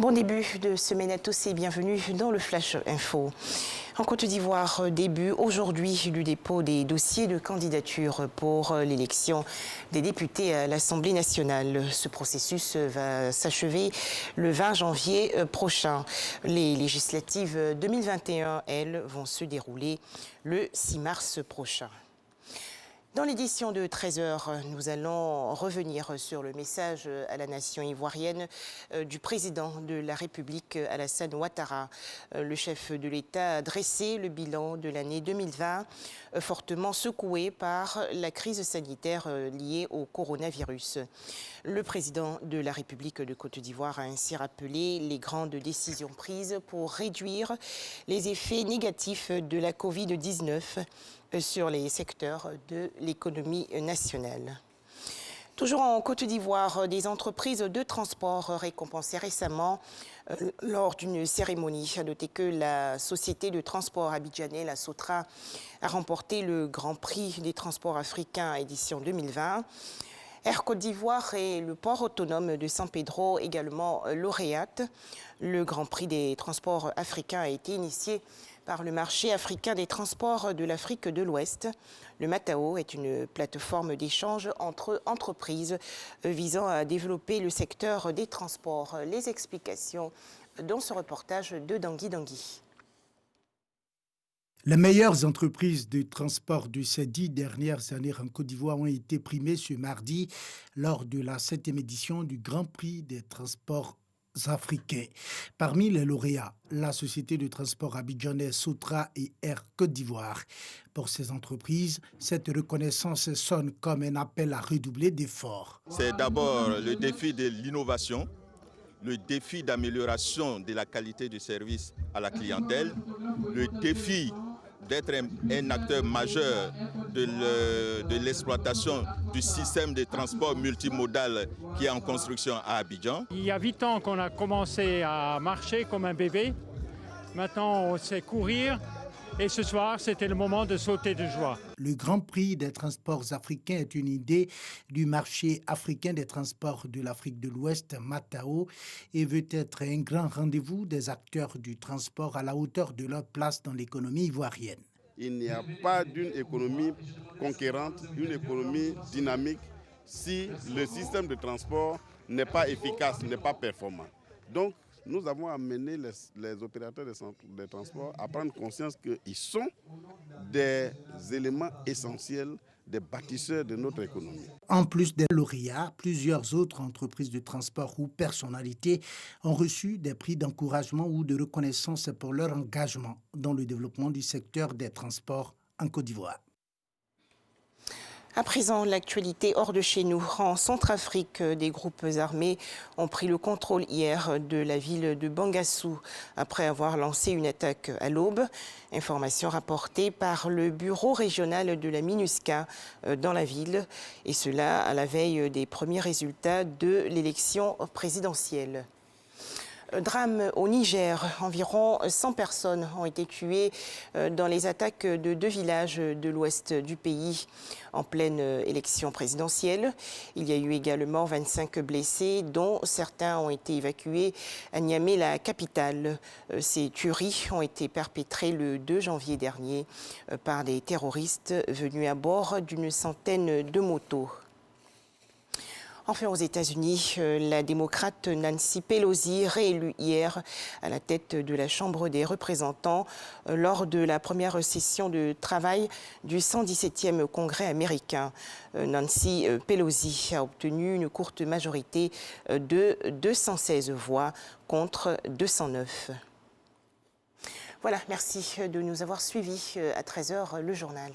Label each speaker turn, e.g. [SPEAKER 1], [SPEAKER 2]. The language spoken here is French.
[SPEAKER 1] Bon début de semaine à tous et bienvenue dans le Flash Info. En Côte d'Ivoire, début aujourd'hui du dépôt des dossiers de candidature pour l'élection des députés à l'Assemblée nationale. Ce processus va s'achever le 20 janvier prochain. Les législatives 2021, elles, vont se dérouler le 6 mars prochain. Dans l'édition de 13h, nous allons revenir sur le message à la nation ivoirienne du président de la République, Alassane Ouattara. Le chef de l'État a dressé le bilan de l'année 2020, fortement secoué par la crise sanitaire liée au coronavirus. Le président de la République de Côte d'Ivoire a ainsi rappelé les grandes décisions prises pour réduire les effets négatifs de la Covid-19 sur les secteurs de l'économie nationale. Toujours en Côte d'Ivoire, des entreprises de transport récompensées récemment lors d'une cérémonie. À noter que la société de transport abidjanais, la Sotra, a remporté le Grand Prix des transports africains édition 2020. Air Côte d'Ivoire et le port autonome de San Pedro également lauréates. Le Grand Prix des transports africains a été initié par le marché africain des transports de l'Afrique de l'Ouest. Le Matao est une plateforme d'échange entre entreprises visant à développer le secteur des transports. Les explications dans ce reportage de Dangui Dangui.
[SPEAKER 2] Les meilleures entreprises de transport de ces 10 dernières années en Côte d'Ivoire ont été primées ce mardi lors de la 7e édition du Grand Prix des transports africains. Parmi les lauréats, la société de transport abidjanais Sotra et Air Côte d'Ivoire. Pour ces entreprises, cette reconnaissance sonne comme un appel à redoubler d'efforts.
[SPEAKER 3] C'est d'abord le défi de l'innovation, le défi d'amélioration de la qualité du service à la clientèle, le défi d'être un acteur majeur de l'exploitation du système de transport multimodal qui est en construction à Abidjan.
[SPEAKER 4] Il y a 8 ans qu'on a commencé à marcher comme un bébé. Maintenant, on sait courir. Et ce soir, c'était le moment de sauter de joie.
[SPEAKER 2] Le Grand Prix des transports africains est une idée du marché africain des transports de l'Afrique de l'Ouest, Matao, et veut être un grand rendez-vous des acteurs du transport à la hauteur de leur place dans l'économie ivoirienne.
[SPEAKER 5] Il n'y a pas d'une économie conquérante, une économie dynamique, si le système de transport n'est pas efficace, n'est pas performant. Donc, nous avons amené les opérateurs des transports à prendre conscience qu'ils sont des éléments essentiels, des bâtisseurs de notre économie.
[SPEAKER 2] En plus des lauréats, plusieurs autres entreprises de transport ou personnalités ont reçu des prix d'encouragement ou de reconnaissance pour leur engagement dans le développement du secteur des transports en Côte d'Ivoire.
[SPEAKER 1] À présent, l'actualité hors de chez nous. En Centrafrique, des groupes armés ont pris le contrôle hier de la ville de Bangassou après avoir lancé une attaque à l'aube. Information rapportée par le bureau régional de la MINUSCA dans la ville. Et cela à la veille des premiers résultats de l'élection présidentielle. Drame au Niger, environ 100 personnes ont été tuées dans les attaques de 2 villages de l'ouest du pays en pleine élection présidentielle. Il y a eu également 25 blessés, dont certains ont été évacués à Niamey, la capitale. Ces tueries ont été perpétrées le 2 janvier dernier par des terroristes venus à bord d'une centaine de motos. Enfin, aux États-Unis, la démocrate Nancy Pelosi, réélue hier à la tête de la Chambre des représentants lors de la première session de travail du 117e Congrès américain. Nancy Pelosi a obtenu une courte majorité de 216 voix contre 209. Voilà, merci de nous avoir suivis. À 13h, le journal.